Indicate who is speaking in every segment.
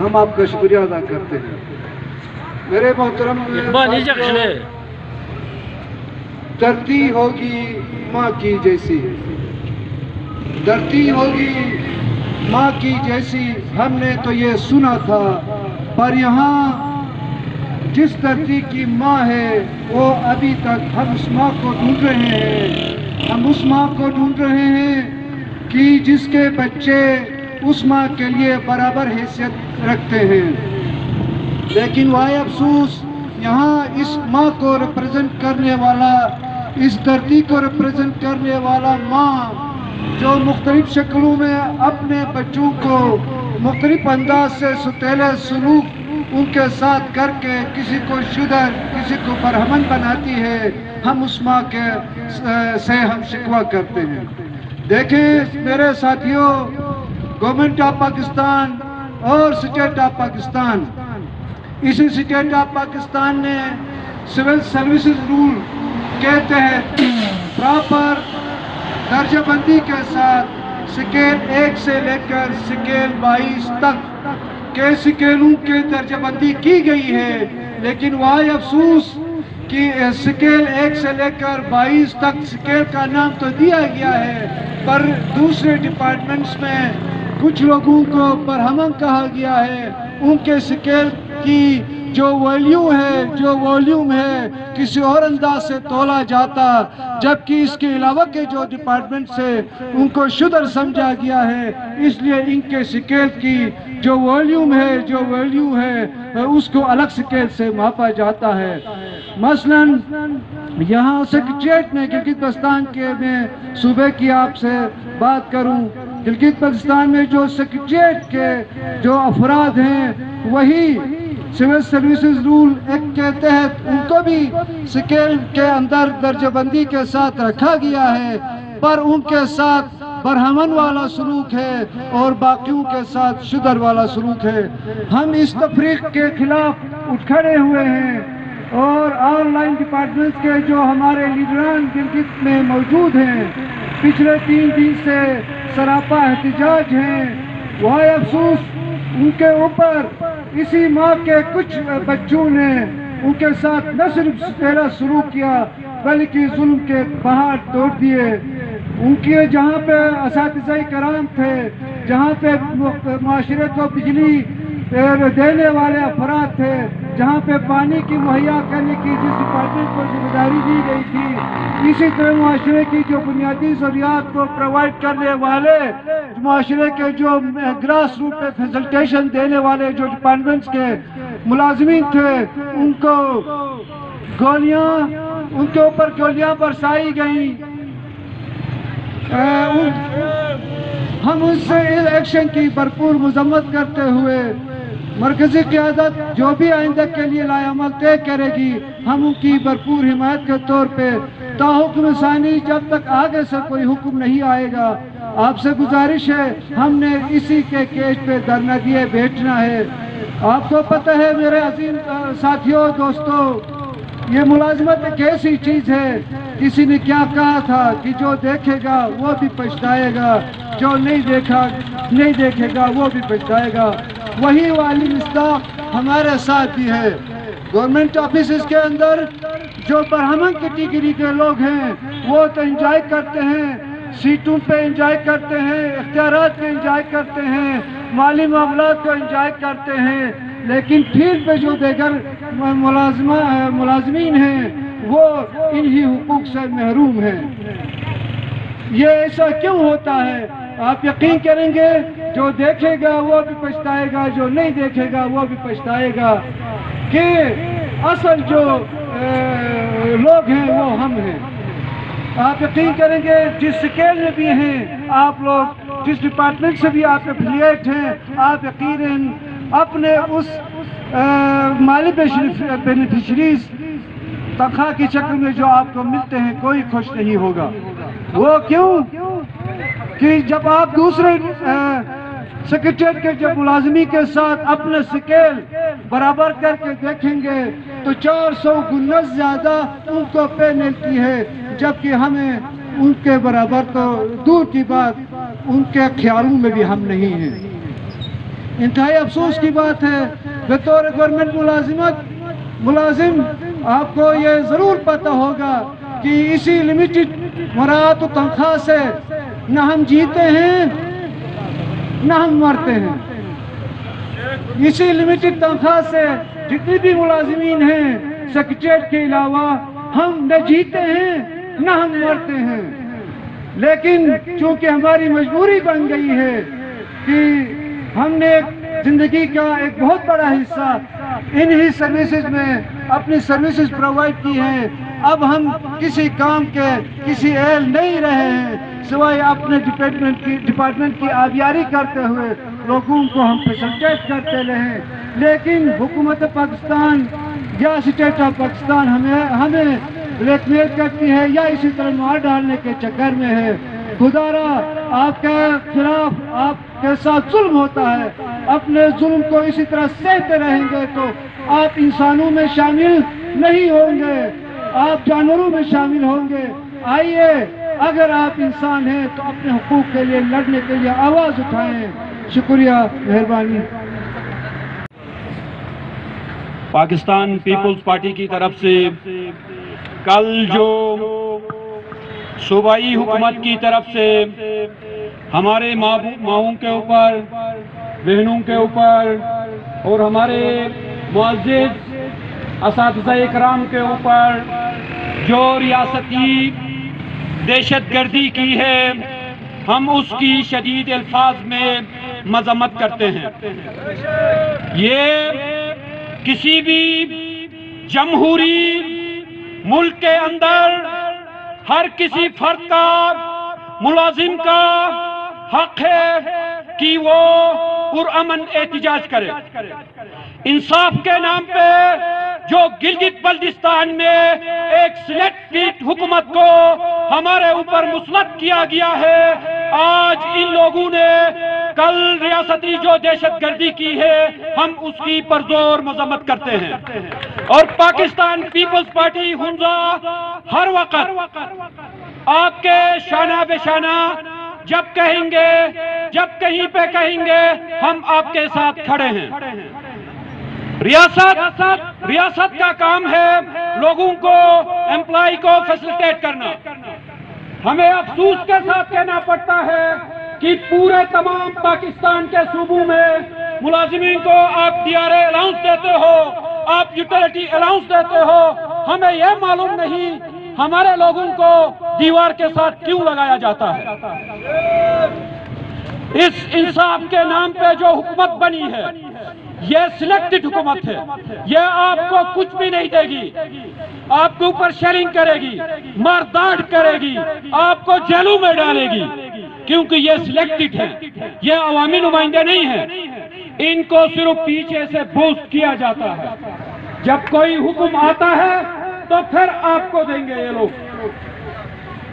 Speaker 1: ہم آپ کا شکریہ ادا کرتے ہیں۔ میرے محترم دھرتی ہوگی ماں کی جیسی، دھرتی ہوگی ماں کی جیسی، ہم نے تو یہ سنا تھا، پر یہاں جس دھرتی کی ماں ہے وہ ابھی تک ہم اس ماں کو ڈھونڈ رہے ہیں، ہم اس ماں کو ڈھونڈ رہے ہیں کہ جس کے بچے اس ماں کے لیے برابر حیثیت رکھتے ہیں۔ لیکن وائے افسوس، یہاں اس ماں کو ریپرزینٹ کرنے والا، اس دھرتی کو ریپرزینٹ کرنے والا ماں جو مختلف شکلوں میں اپنے بچوں کو مختلف انداز سے سوتیلے سلوک ان کے ساتھ کر کے کسی کو شودر کسی کو برہمن بناتی ہے، ہم اس ماں کے سے ہم شکوہ کرتے ہیں۔ دیکھیں میرے ساتھیوں، گورنمنٹ آف پاکستان اور اسٹیٹ آف پاکستان، اسی اسٹیٹ آف پاکستان نے سول سروسز رول کے تحت پراپر درجہ بندی کے ساتھ سکیل 1 سے لے کر سکیل 22 تک کے سکیلوں کی درجہ بندی کی گئی ہے، لیکن وائے افسوس کہ سکیل 1 سے لے کر 22 تک سکیل کا نام تو دیا گیا ہے، پر دوسرے ڈپارٹمنٹس میں کچھ لوگوں کو برہمن کہا گیا ہے، ان کے سکیل کی جو ویلیو ہے، جو والیوم ہے، کسی اور انداز سے تولا جاتا، جبکہ اس کے علاوہ کے جو ڈپارٹمنٹ سے ان کو شدر سمجھا گیا ہے، اس لیے ان کے سکیل کی جو والیوم ہے، جو ویلیو ہے، اس کو الگ سکیل سے ماپا جاتا ہے۔ مثلا یہاں سیکریٹریٹ میں گلگت بلتستان کے میں صوبے کی آپ سے بات کروں، گلگت بلتستان میں جو سیکریٹریٹ کے جو افراد ہیں وہی سول سروسز رول ایکٹ کے تحت ان کو بھی سکیل کے اندر درجہ بندی کے ساتھ رکھا گیا ہے، پر ان کے ساتھ برہمن والا سلوک ہے اور باقیوں کے ساتھ شودر والا سلوک ہے۔ ہم اس تفریق کے خلاف اٹھ کھڑے ہوئے ہیں، اور آن لائن ڈپارٹمنٹس کے جو ہمارے لیڈران گلگت میں موجود ہیں، پچھلے 3 دن سے سراپا احتجاج ہیں۔ وائے افسوس ان کے اوپر اسی ماں کے کچھ بچوں نے ان کے ساتھ نہ صرف تیرا سلوک کیا بلکہ ظلم کے پہاڑ توڑ دیے۔ ان کے جہاں پہ اساتذہ کرام تھے، جہاں پہ معاشرے کو بجلی دینے والے افراد تھے، جہاں پہ پانی کی مہیا کرنے کی جس ڈپارٹمنٹ کو ذمہ داری دی گئی تھی، اسی طرح معاشرے کی جو بنیادی ضروریات کو پرووائڈ کرنے والے، معاشرے کے جو گراس روٹ پہ فیسلٹیشن دینے والے جو ڈپارٹمنٹس کے ملازمین تھے، ان کو گولیاں، ان کے اوپر گولیاں برسائی گئیں۔ ہم اس سے ایکشن کی بھرپور مذمت کرتے ہوئے مرکزی قیادت جو بھی آئندہ کے لیے لائے عمل طے کرے گی، ہم ان کی بھرپور حمایت کے طور پہ تاحکم ثانی جب تک آگے سے کوئی حکم نہیں آئے گا، آپ سے گزارش ہے، ہم نے اسی کے کیس پہ دھرنا دیے بیٹھنا ہے۔ آپ کو پتہ ہے میرے عظیم ساتھیوں، دوستوں، یہ ملازمت ایک ایسی چیز ہے، کسی نے کیا کہا تھا کہ جو دیکھے گا وہ بھی پچھتائے گا، جو نہیں دیکھے گا وہ بھی پچھتائے گا۔ وہی والی مصداق ہمارے ساتھ بھی ہے۔ گورنمنٹ آفیسز کے اندر جو برہمن کیٹیگری کے لوگ ہیں وہ تو انجوائے کرتے ہیں، سیٹوں پہ انجوائے کرتے ہیں، اختیارات پہ انجوائے کرتے ہیں، مالی معاملات کو انجوائے کرتے ہیں، لیکن فیلڈ پہ جو دیگر ملازمین ہیں وہ انہی حقوق سے محروم ہیں۔ یہ ایسا کیوں ہوتا ہے؟ آپ یقین کریں گے، جو دیکھے گا وہ بھی پچھتائے گا، جو نہیں دیکھے گا وہ بھی پچھتائے گا، کہ اصل جو لوگ ہیں وہ ہم ہیں۔ آپ یقین کریں گے، جس سکیل میں بھی ہیں آپ لوگ، جس ڈپارٹمنٹ سے بھی آپ ایفیلیٹ ہیں، آپ یقیناً اپنے اس مالی بینیفیشریز تنخواہ کی شکل میں جو آپ کو ملتے ہیں کوئی خوش نہیں ہوگا۔ وہ کیوں کہ جب آپ دوسرے سیکریٹریٹ کے جب ملازمی کے ساتھ اپنے سکیل برابر کر کے دیکھیں گے تو 400 گنا زیادہ ان کو پے ملتی ہے، جبکہ ہمیں ان کے برابر تو دور کی بات، ان کے خیالوں میں بھی ہم نہیں ہیں۔ انتہائی افسوس کی بات ہے بطور گورنمنٹ ملازم آپ کو یہ ضرور پتہ ہوگا کہ اسی لمیٹڈ مراعات و تنخواہ سے نہ ہم جیتے ہیں نہ ہم مرتے ہیں. اسی لمیٹڈ تنخواہ سے جتنی بھی ملازمین ہیں سیکریٹریٹ کے علاوہ ہم نہ جیتے ہیں نہ ہم مرتے ہیں. لیکن چونکہ ہماری مجبوری بن گئی ہے کہ ہم نے زندگی کا ایک بہت بڑا حصہ انہی سروسز میں اپنی سروسز پرووائڈ کی ہیں، اب ہم کسی کام کے کسی اہل نہیں رہے ہیں سوائے اپنے ڈپارٹمنٹ کی آبیاری کرتے ہوئے لوگوں کو ہم فیسلٹیٹ کرتے رہیں. لیکن حکومت پاکستان یا اسٹیٹ آف پاکستان ہمیں بلیک میل کرتی ہے یا اسی طرح مار ڈالنے کے چکر میں ہے. خدا را آپ کے خلاف آپ کے ساتھ ظلم ہوتا ہے، اپنے ظلم کو اسی طرح سہتے رہیں گے تو آپ انسانوں میں شامل نہیں ہوں گے، آپ جانوروں میں شامل ہوں گے. آئیے اگر آپ انسان ہیں تو اپنے حقوق کے لیے لڑنے کے لیے آواز اٹھائیں. شکریہ، مہربانی.
Speaker 2: پاکستان پیپلز پارٹی کی طرف سے کل جو صوبائی حکومت کی طرف سے ہمارے ماؤں کے اوپر، بہنوں کے اوپر اور ہمارے معزز اساتذہ اکرام کے اوپر جو ریاستی دہشت گردی کی ہے، ہم اس کی شدید الفاظ میں مذمت کرتے ہیں. یہ کسی بھی جمہوری ملک کے اندر ہر کسی فرد کا، ملازم کا حق ہے کہ وہ پرامن احتجاج کرے. انصاف کے نام پہ جو گلگت بلتستان میں ایک سلیکٹڈ حکومت کو ہمارے اوپر مسلط کیا گیا ہے، آج ان لوگوں نے کل ریاستی جو دہشت گردی کی ہے ہم اس کی پرزور مذمت کرتے ہیں. اور پاکستان پیپلز پارٹی ہنزا ہر وقت آپ کے شانہ بے شانہ جب کہیں گے، جب کہیں پہ کہیں گے، ہم آپ کے ساتھ کھڑے ہیں. ریاست کا کام ہے لوگوں کو، امپلائی کو فیسلٹیٹ کرنا. ہمیں افسوس کے ساتھ کہنا پڑتا ہے کہ پورے تمام پاکستان کے صوبوں میں ملازمین کو آپ دیارے الاؤنس دیتے ہو، آپ یوٹیلیٹی الاؤنس دیتے ہو. ہمیں یہ معلوم نہیں ہمارے لوگوں کو دیوار کے ساتھ کیوں لگایا جاتا ہے. اس انصاف کے نام پہ جو حکومت بنی ہے یہ سلیکٹڈ حکومت ہے، یہ آپ کو کچھ بھی نہیں دے گی، آپ کے اوپر شیئرنگ کرے گی، مارداڑ کرے گی، آپ کو جیلوں میں ڈالے گی، کیونکہ یہ سلیکٹڈ ہے، یہ عوامی نمائندے نہیں ہیں. ان کو صرف پیچھے سے بوسٹ کیا جاتا ہے. جب کوئی حکم آتا ہے تو پھر آپ کو دیں گے یہ لوگ.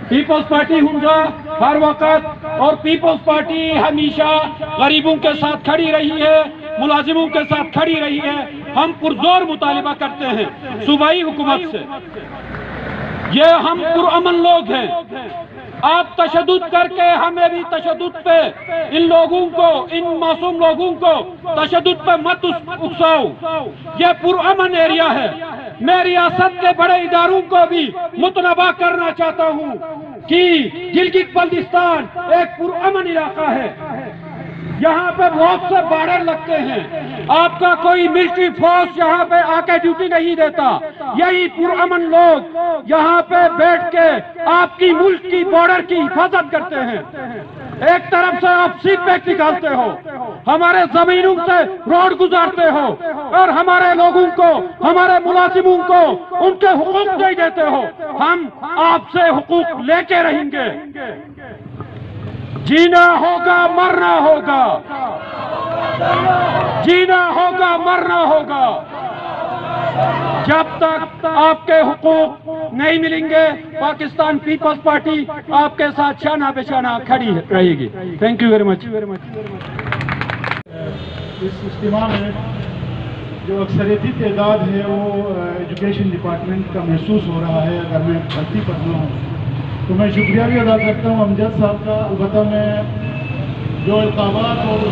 Speaker 2: پیپلز پارٹی ہنزا ہر وقت اور پیپلز پارٹی ہمیشہ غریبوں کے ساتھ کھڑی رہی ہے، ملازموں کے ساتھ کھڑی رہی ہے. ہم پرزور مطالبہ کرتے ہیں صوبائی حکومت سے، یہ ہم پرامن لوگ ہیں، آپ تشدد کر کے ہمیں بھی تشدد پہ ان لوگوں کو، ان معصوم لوگوں کو تشدد پہ مت اکساؤ. یہ پرامن ایریا ہے. میں ریاست کے بڑے اداروں کو بھی متنبہ کرنا چاہتا ہوں کہ گلگت بلتستان ایک پرامن علاقہ ہے. یہاں پہ بہت سے بارڈر لگتے ہیں، آپ کا کوئی ملٹری فورس یہاں پہ آ کے ڈیوٹی نہیں دیتا. یہی پرامن لوگ یہاں پہ بیٹھ کے آپ کی ملک کی بارڈر کی حفاظت کرتے ہیں. ایک طرف سے آپ سی پیک نکالتے ہو، ہمارے زمینوں سے روڈ گزارتے ہو اور ہمارے لوگوں کو، ہمارے ملازموں کو ان کے حقوق نہیں دیتے ہو. ہم آپ سے حقوق لے کے رہیں گے. جینا ہوگا مرنا ہوگا، جینا ہوگا مرنا ہوگا. جب تک آپ کے حقوق نہیں ملیں گے پاکستان پیپلز پارٹی آپ کے ساتھ شانہ بے شانہ کھڑی رہے گی. Thank you very much.
Speaker 3: اس اجتماع میں جو اکثریتی تعداد ہے وہ ایجوکیشن ڈپارٹمنٹ کا محسوس ہو رہا ہے. اگر میں غلطی پر نہ ہوں تو میں شکریہ بھی ادا کرتا ہوں امجد صاحب کا. البتہ میں جو القابات اور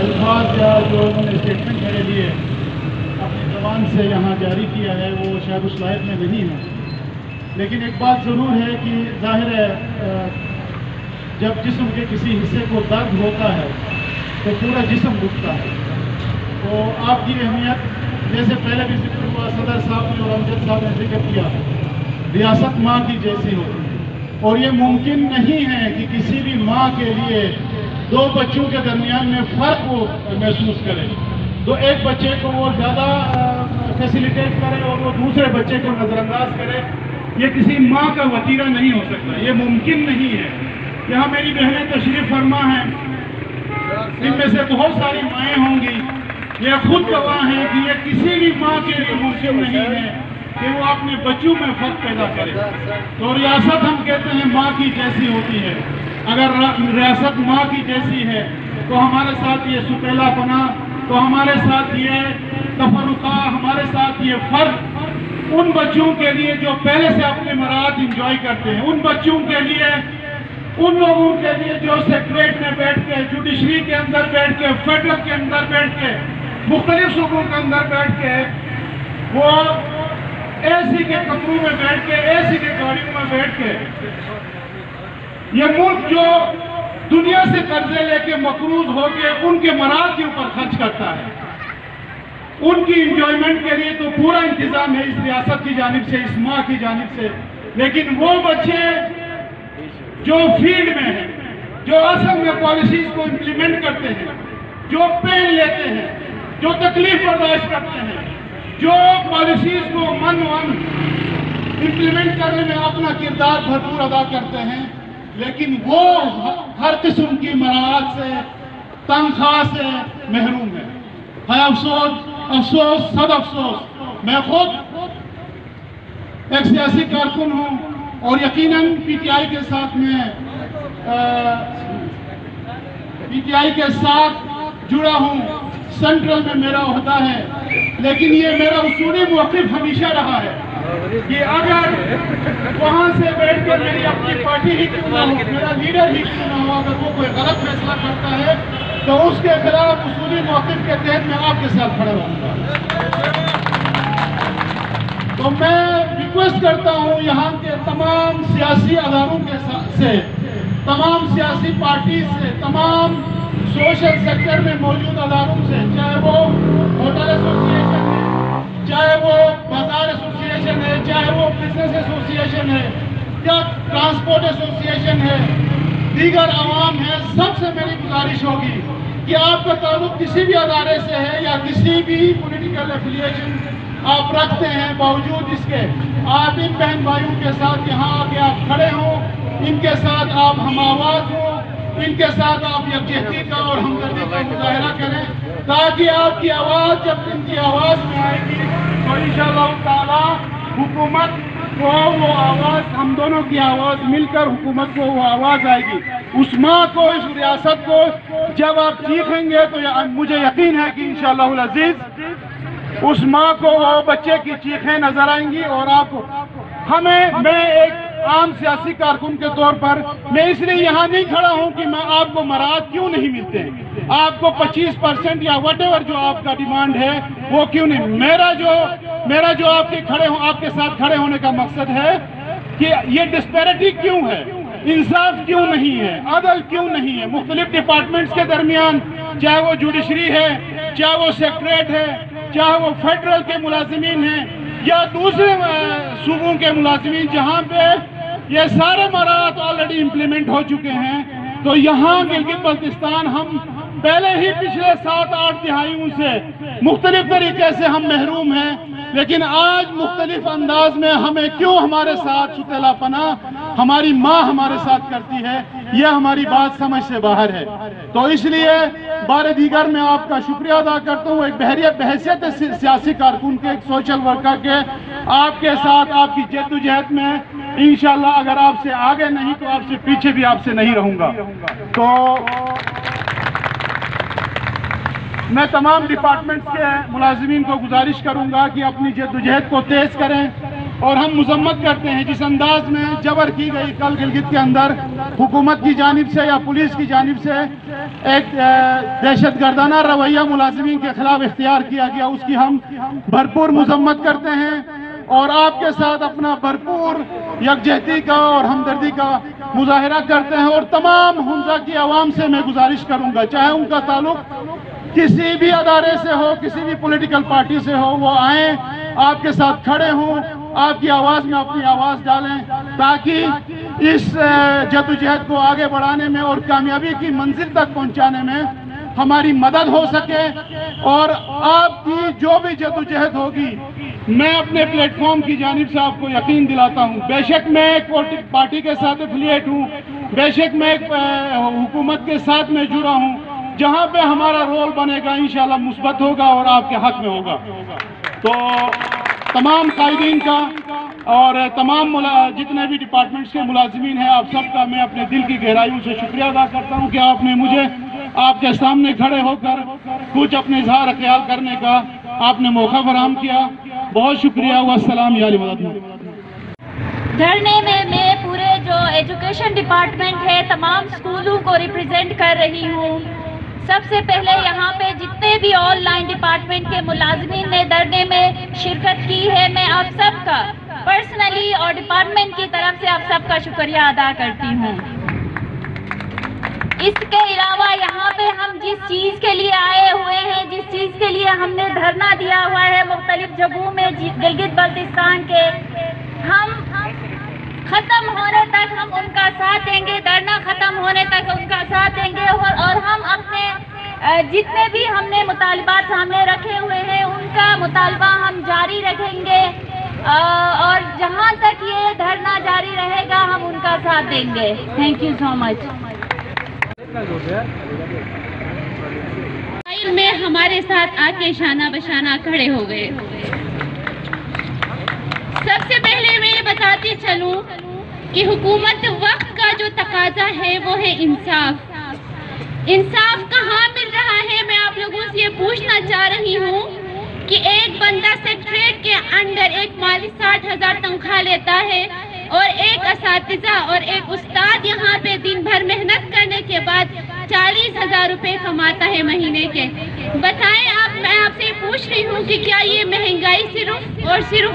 Speaker 3: الفاظ یا جو انہوں نے اسٹیٹمنٹ میرے لیے اپنی زبان سے یہاں جاری کیا ہے وہ شاید اس لائق میں نہیں ہے، لیکن ایک بات ضرور ہے کہ ظاہر ہے جب جسم کے کسی حصے کو درد ہوتا ہے تو پورا جسم دکھتا ہے۔ تو آپ کی اہمیت جیسے پہلے بھی ذکر ہوا، صدر صاحب نے اور امجد صاحب نے ذکر کیا، ریاست ماں کی جیسی ہوتی ہے، اور یہ ممکن نہیں ہے کہ کسی بھی ماں کے لیے دو بچوں کے درمیان میں فرق وہ محسوس کرے، تو ایک بچے کو وہ زیادہ فیسیلیٹیٹ کرے اور وہ دوسرے بچے کو نظر انداز کرے۔ یہ کسی ماں کا وتیرہ نہیں ہو سکتا، یہ ممکن نہیں ہے۔ یہاں میری بہنیں تشریف فرما ہیں، ان میں سے بہت ساری مائیں ہوں گی، یہ خود گواہ ہیں کہ یہ کسی بھی ماں کے لیے ممکن نہیں ہے کہ وہ اپنے بچوں میں فرق پیدا کرے۔ تو ریاست ہم کہتے ہیں ماں کی جیسی ہوتی ہے، اگر ریاست ماں کی جیسی ہے تو ہمارے ساتھ یہ ستیلا پنا، تو ہمارے ساتھ یہ تفرقہ، ہمارے ساتھ یہ فرق ان بچوں کے لیے جو پہلے سے اپنے مراد انجوائے کرتے ہیں، ان بچوں کے لیے، ان لوگوں کے لیے جو سیکریٹ میں بیٹھ کے، جوڈیشری کے اندر بیٹھ کے، فیڈرل کے اندر بیٹھ کے، مختلف صوبوں کے اندر بیٹھ کے، وہ اے سی کے کمروں میں بیٹھ کے، اے سی کے گاڑیوں میں بیٹھ کے، یہ ملک جو دنیا سے قرضے لے کے مقروض ہو کے ان کے مراد کے اوپر خرچ کرتا ہے، ان کی انجوائمنٹ کے لیے تو پورا انتظام ہے اس ریاست کی جانب سے، اس ماں کی جانب سے، لیکن وہ بچے جو فیلڈ میں ہیں، جو اصل میں پالیسیز کو امپلیمنٹ کرتے ہیں، جو پین لیتے ہیں، جو تکلیف برداشت کرتے ہیں، جو پالیسیز کو من امپلیمنٹ کرنے میں اپنا کردار بھرپور ادا کرتے ہیں، لیکن وہ ہر قسم کی مراعات سے، تنخواہ سے محروم ہے۔ ہے افسوس، افسوس، صد افسوس، میں خود ایک سیاسی کارکن ہوں اور یقیناً پی ٹی آئی کے ساتھ میں پی ٹی آئی کے ساتھ جڑا ہوں، سینٹرل میں میرا عہدہ ہے، لیکن یہ میرا اصولی موقف ہمیشہ رہا ہے کہ اگر وہاں سے بیٹھ کر میری اپنی پارٹی ہی کیوں نہ ہو، میرا لیڈر ہی کیوں نہ ہو، اگر وہ کوئی غلط فیصلہ کرتا ہے تو اس کے خلاف اصولی موقف کے تحت میں آپ کے ساتھ کھڑا رہوں گا۔ تو میں ریکویسٹ کرتا ہوں یہاں کے تمام سیاسی اداروں کے سے، تمام سیاسی پارٹیز سے، تمام سوشل سیکٹر میں موجود اداروں سے، چاہے وہ ہوٹل ایسوسییشن ہے، چاہے وہ بازار ایسوسییشن ہے، چاہے وہ بزنس ایسوسییشن ہے یا ٹرانسپورٹ ایسوسییشن ہے، دیگر عوام ہیں، سب سے میری گزارش ہوگی کہ آپ کا تعلق کسی بھی ادارے سے ہے یا کسی بھی پولیٹیکل ایفیلیشن آپ رکھتے ہیں، باوجود اس کے آپ ان بہن بھائیوں کے ساتھ یہاں آ کے آپ کھڑے ہوں، ان کے ساتھ آپ ہم آواز ہوں، ان کے ساتھ آپ یکجہتی کا اور ہمدردی کا مظاہرہ کریں، تاکہ آپ کی آواز جب ان کی آواز میں آئے گی تو انشاءاللہ تعالی حکومت کو وہ آواز، ہم دونوں کی آواز مل کر حکومت کو وہ آواز آئے گی۔ اس ماں کو، اس ریاست کو جب آپ چیخیں گے تو مجھے یقین ہے کہ انشاءاللہ العزیز اس ماں کو وہ بچے کی چیخیں نظر آئیں گی، اور آپ کو میں ایک عام سیاسی کارکن کے طور پر میں اس لیے یہاں نہیں کھڑا ہوں کہ میں آپ کو مراعات کیوں نہیں ملتے ہیں، آپ کو 25% یا وٹ ایور جو آپ کا ڈیمانڈ ہے وہ کیوں نہیں، میرا جو آپ کے ساتھ کھڑے ہونے کا مقصد ہے کہ یہ ڈسپیرٹی کیوں ہے، انصاف کیوں نہیں ہے، عدل کیوں نہیں ہے مختلف ڈپارٹمنٹس کے درمیان، چاہے وہ جوڈیشری ہے، چاہے وہ سیکریٹریٹ ہے، چاہے وہ فیڈرل کے ملازمین ہیں یا دوسرے صوبوں کے ملازمین، جہاں پہ یہ سارے مراعات آلریڈی امپلیمنٹ ہو چکے ہیں، تو یہاں گلگت بلتستان ہم پہلے ہی پچھلے 7-8 دہائیوں سے مختلف طریقے سے ہم محروم ہیں، لیکن آج مختلف انداز میں ہمیں کیوں ہمارے ساتھ ستیلا پنا ہماری ماں ہمارے ساتھ کرتی ہے، یہ ہماری بات سمجھ سے باہر ہے۔ تو اس لیے بار دیگر میں آپ کا شکریہ ادا کرتا ہوں، ایک بحیثیت سیاسی کارکن کے، ایک سوشل ورکر کے، آپ کے ساتھ آپ کی جد و جہد میں انشاءاللہ اگر آپ سے آگے نہیں تو آپ سے پیچھے بھی آپ سے نہیں رہوں گا۔ تو میں تمام ڈپارٹمنٹس کے ملازمین کو گزارش کروں گا کہ اپنی جد و جہد کو تیز کریں، اور ہم مذمت کرتے ہیں جس انداز میں جبر کی گئی کل گلگت کے اندر حکومت کی جانب سے یا پولیس کی جانب سے ایک دہشت گردانہ رویہ ملازمین کے خلاف اختیار کیا گیا، اس کی ہم بھرپور مذمت کرتے ہیں اور آپ کے ساتھ اپنا بھرپور یکجہتی کا اور ہمدردی کا مظاہرہ کرتے ہیں۔ اور تمام حمزہ کی عوام سے میں گزارش کروں گا، چاہے ان کا تعلق کسی بھی ادارے سے ہو، کسی بھی پولیٹیکل پارٹی سے ہو، وہ آئیں، آپ کے ساتھ کھڑے ہوں، آپ کی آواز میں اپنی آواز ڈالیں تاکہ اس جدوجہد کو آگے بڑھانے میں اور کامیابی کی منزل تک پہنچانے میں ہماری مدد ہو سکے۔ اور آپ کی جو بھی جدوجہد ہوگی، میں اپنے پلیٹ فارم کی جانب سے آپ کو یقین دلاتا ہوں، بے شک میں ایک پارٹی کے ساتھ افیلیٹ ہوں، بے شک میں ایک حکومت کے ساتھ میں جڑا ہوں، جہاں پہ ہمارا رول بنے گا انشاءاللہ مثبت ہوگا اور آپ کے حق میں ہوگا۔ تو تمام قائدین کا اور تمام جتنے بھی ڈپارٹمنٹس کے ملازمین ہیں، آپ سب کا میں اپنے دل کی گہرائیوں سے شکریہ ادا کرتا ہوں کہ آپ نے مجھے آپ کے سامنے کھڑے ہو کر کچھ اپنے اظہار خیال کرنے کا آپ نے موقع فراہم کیا۔ بہت شکریہ، والسلام علیکم ورحمۃ اللہ۔
Speaker 4: دھرنے میں پورے جو ایجوکیشن ڈپارٹمنٹ ہے، تمام اسکولوں کو ریپرزینٹ کر رہی ہوں۔ سب سے پہلے یہاں پہ جتنے بھی آن لائن ڈپارٹمنٹ کے ملازمین نے دھرنے میں شرکت کی ہے، میں آپ سب کا پرسنلی اور ڈپارٹمنٹ کی طرف سے آپ سب کا شکریہ ادا کرتی ہوں۔ اس کے علاوہ یہاں پہ ہم جس چیز کے لیے آئے ہوئے ہیں، جس چیز کے لیے ہم نے دھرنا دیا ہوا ہے مختلف جگہوں میں گلگت بلتستان کے، ہم ختم ہونے تک ہم ان کا ساتھ دیں گے، دھرنا ختم ہونے تک ان کا ساتھ دیں گے، اور ہم اپنے جتنے بھی ہم نے مطالبات سامنے رکھے ہوئے ہیں ان کا مطالبہ ہم جاری رکھیں گے، اور جہاں تک یہ دھرنا جاری رہے گا ہم ان کا ساتھ دیں گے۔ تھینک یو سو مچ۔ میں ہمارے ساتھ آ کے شانہ بشانہ کھڑے ہو گئے۔ سب سے پہلے میں یہ بتاتی چلوں کہ حکومت وقت کا جو تقاضا ہے وہ ہے انصاف۔ انصاف کہاں مل رہا ہے؟ میں آپ لوگوں سے یہ پوچھنا چاہ رہی ہوں کہ ایک بندہ سیکٹریٹ کے اندر ایک مالی 60,000 تنخواہ لیتا ہے، اور ایک اساتذہ اور ایک استاد یہاں پہ دن بھر محنت کرنے کے بعد 40,000 روپے کماتا ہے مہینے کے۔ بتائیں آپ، میں آپ سے پوچھ رہی ہوں کہ کیا یہ مہنگائی صرف اور صرف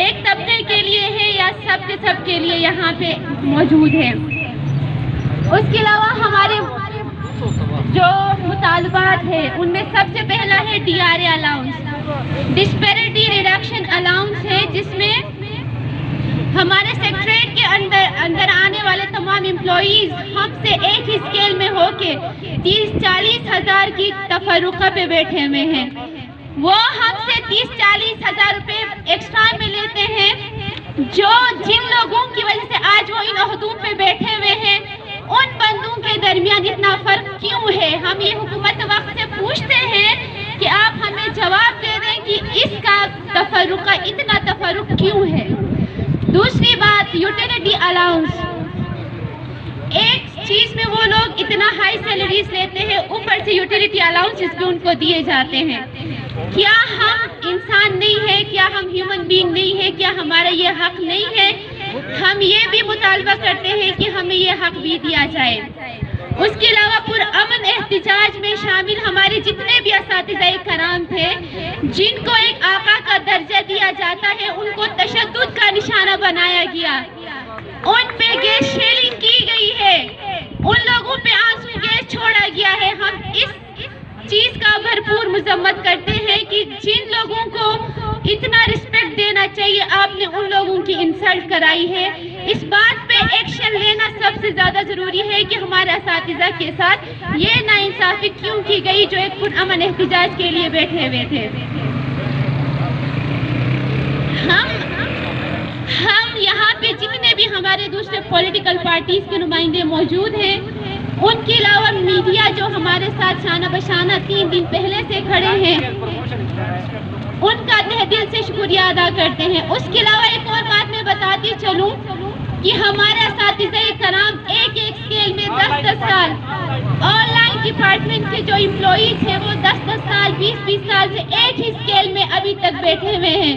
Speaker 4: ایک طبقے کے لیے ہے یا سب کے لیے یہاں پہ موجود ہے؟ اس کے علاوہ ہمارے جو مطالبات ہیں ان میں سب سے پہلا ہے DRA allowance, disparity reduction allowance ہے، جس میں ہمارے سیکٹریٹ کے اندر آنے والے تمام امپلائیز ہم سے ایک ہی اسکیل میں ہو کے 30-40 ہزار کی تفرقہ پہ بیٹھے ہوئے ہیں۔ وہ ہم سے 30-40 ہزار روپے ایکسٹرا میں لیتے ہیں، جن لوگوں کی وجہ سے آج وہ ان عہدوں پہ بیٹھے ہوئے ہیں، ان بندوں کے درمیان اتنا فرق کیوں ہے؟ ہم یہ حکومت وقت سے پوچھتے ہیں کہ آپ ہمیں جواب دے دیں کہ اس کا تفرقہ، اتنا تفرق کیوں ہے؟ دوسری بات، یوٹیلیٹی الاؤنس۔ ایک چیز میں وہ لوگ اتنا ہائی سیلریز لیتے ہیں، اوپر سے یوٹیلیٹی الاؤنسز بھی ان کو دیے جاتے ہیں۔ کیا ہم انسان نہیں ہے؟ کیا ہم ہیومن بینگ نہیں ہے؟ کیا ہمارا یہ حق نہیں ہے؟ ہم یہ بھی مطالبہ کرتے ہیں کہ ہمیں یہ حق بھی دیا جائے۔ اس کے علاوہ پرامن احتجاج میں شامل ہمارے جتنے بھی اساتذہ کرام تھے، جن کو ایک آقا کا درجہ دیا جاتا ہے، ان کو تشدد کا نشانہ بنایا گیا، ان پہ گیس شیلنگ کی گئی ہے، ان لوگوں پہ آنسو گیس چھوڑا گیا ہے۔ ہم اس چیز کا بھرپور مذمت کرتے ہیں کہ جن لوگوں کو اتنا رسپیکٹ دینا چاہیے آپ نے ان لوگوں کی انسلٹ کرائی ہے۔ اس بات پہ ایکشن لینا سب سے زیادہ ضروری ہے کہ ہمارے اساتذہ کے ساتھ یہ ناانصافی کیوں کی گئی جو ایک پرامن احتجاج کے لیے بیٹھے ہوئے تھے۔ ہم یہاں پہ جتنے بھی ہمارے دوسرے پولیٹیکل پارٹیز کے نمائندے موجود ہیں، ان کے علاوہ میڈیا جو ہمارے ساتھ شانہ بشانہ 3 دن پہلے سے کھڑے ہیں، ان کا تہ دل سے شکریہ ادا کرتے ہیں۔ اس کے علاوہ ایک اور بات میں بتاتی چلوں کہ ہمارے اساتذہ کرام ایک اسکیل میں 10-10 سال، آن لائن ڈپارٹمنٹ کے جو امپلائیز ہیں وہ 10-10 سال 20-20 سال سے ایک ہی اسکیل میں ابھی تک بیٹھے ہوئے ہیں،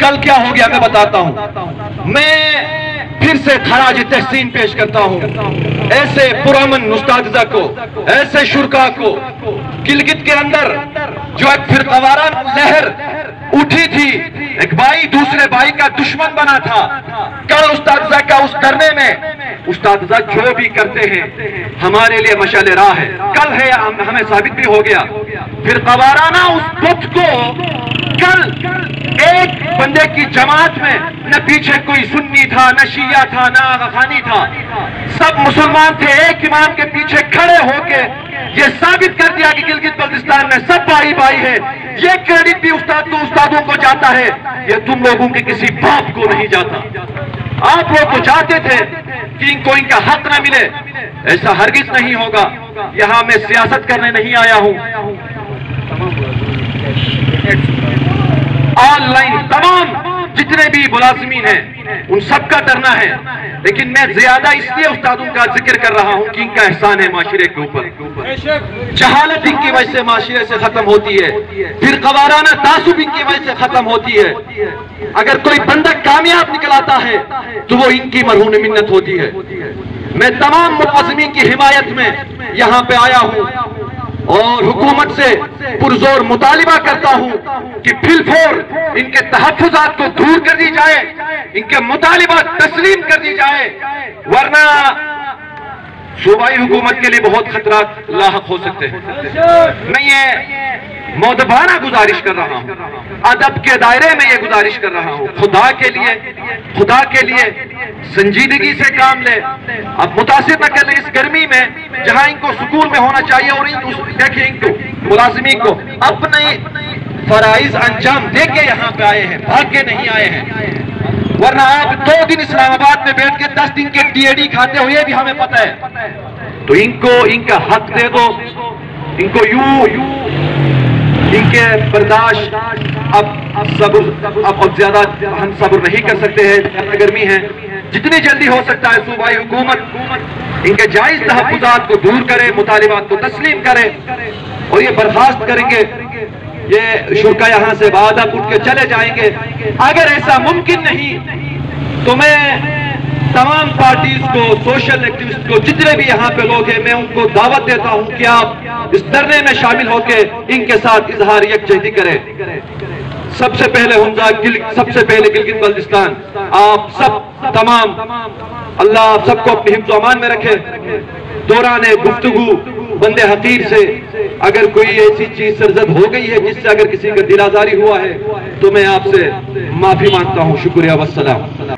Speaker 5: کل کیا ہو گیا میں بتاتا ہوں. میں پھر سے خراج تحسین پیش کرتا ہوں ایسے پرامن اساتذہ کو, ایسے شرکا کو. گلگت کے اندر جو ایک فرقوارانہ لہر اٹھی تھی, ایک بھائی دوسرے بھائی کا دشمن بنا تھا. کل اساتذہ کا اس کرنے میں اساتذہ جو بھی کرتے ہیں ہمارے لیے مشعل راہ ہے. کل ہے ہمیں ثابت بھی ہو گیا. فرقوارانہ اس بت کو کل ایک بندے کی جماعت میں نہ پیچھے کوئی سنی تھا, نہ شیعہ تھا, نہ آغاخانی تھا, سب مسلمان تھے. ایک امام کے پیچھے کھڑے ہو کے یہ ثابت کر دیا کہ گلگت بلتستان میں سب بھائی بھائی ہے. یہ کریڈٹ بھی استادوں کو جاتا ہے, یہ تم لوگوں کے کسی باپ کو نہیں جاتا. آپ لوگ تو چاہتے تھے کہ ان کو ان کا حق نہ ملے, ایسا ہرگز نہیں ہوگا. یہاں میں سیاست کرنے نہیں آیا ہوں. آن لائن تمام جتنے بھی ملازمین ہیں ان سب کا ڈرنا ہے, لیکن میں زیادہ اس لیے استادوں کا ذکر کر رہا ہوں کہ ان کا احسان ہے معاشرے کے اوپر. جہالت ان کی وجہ سے معاشرے سے ختم ہوتی ہے, فرقوارانہ تعصب ان کی وجہ سے ختم ہوتی ہے. اگر کوئی بندہ کامیاب نکل آتا ہے تو وہ ان کی مرہون منت ہوتی ہے. میں تمام ملازمین کی حمایت میں یہاں پہ آیا ہوں اور حکومت سے پرزور مطالبہ کرتا ہوں کہ پھل پھور ان کے تحفظات کو دور کر دی جائے, ان کے مطالبات تسلیم کر دی جائے, ورنہ صوبائی حکومت کے لیے بہت خطرات لاحق ہو سکتے ہیں. میں یہ مؤدبانہ گزارش کر رہا ہوں, ادب کے دائرے میں یہ گزارش کر رہا ہوں. خدا کے لیے سنجیدگی سے کام لے. اب متاثر نہ کر لیں اس گرمی میں جہاں ان کو سکون میں ہونا چاہیے. اور دیکھیں ان کو ملازمین کو اپنے فرائض انجام دے کے یہاں پہ آئے ہیں, بھاگ کے نہیں آئے ہیں. ورنہ آپ 2 دن اسلام آباد میں بیٹھ کے 10 دن کے TAD کھاتے ہوئے بھی ہمیں پتہ ہے. تو ان کو ان کا حق دے دو. ان کو ان کے برداشت اب زیادہ ہم صبر نہیں کر سکتے ہیں, گرمی ہے. جتنی جلدی ہو سکتا ہے صوبائی حکومت ان کے جائز تحفظات کو دور کرے, مطالبات کو تسلیم کرے اور یہ برخاست کریں گے. یہ شرکا یہاں سے بعد اب اٹھ کے چلے جائیں گے. اگر ایسا ممکن نہیں تو میں تمام پارٹیز کو, سوشل ایکٹیوسٹ کو, جتنے بھی یہاں پہ لوگ ہیں, میں ان کو دعوت دیتا ہوں کہ آپ اس دھرنے میں شامل ہو کے ان کے ساتھ اظہار یکجہتی کریں. سب سے پہلے سب سے پہلے گلگت بلتستان آپ سب تمام, اللہ آپ سب کو اپنی حفظ و امان میں رکھے. دوران گفتگو بندے حقیر سے اگر کوئی ایسی چیز سرزد ہو گئی ہے جس سے اگر کسی کا دل آزاری ہوا ہے تو میں آپ سے معافی مانگتا ہوں. شکریہ, والسلام.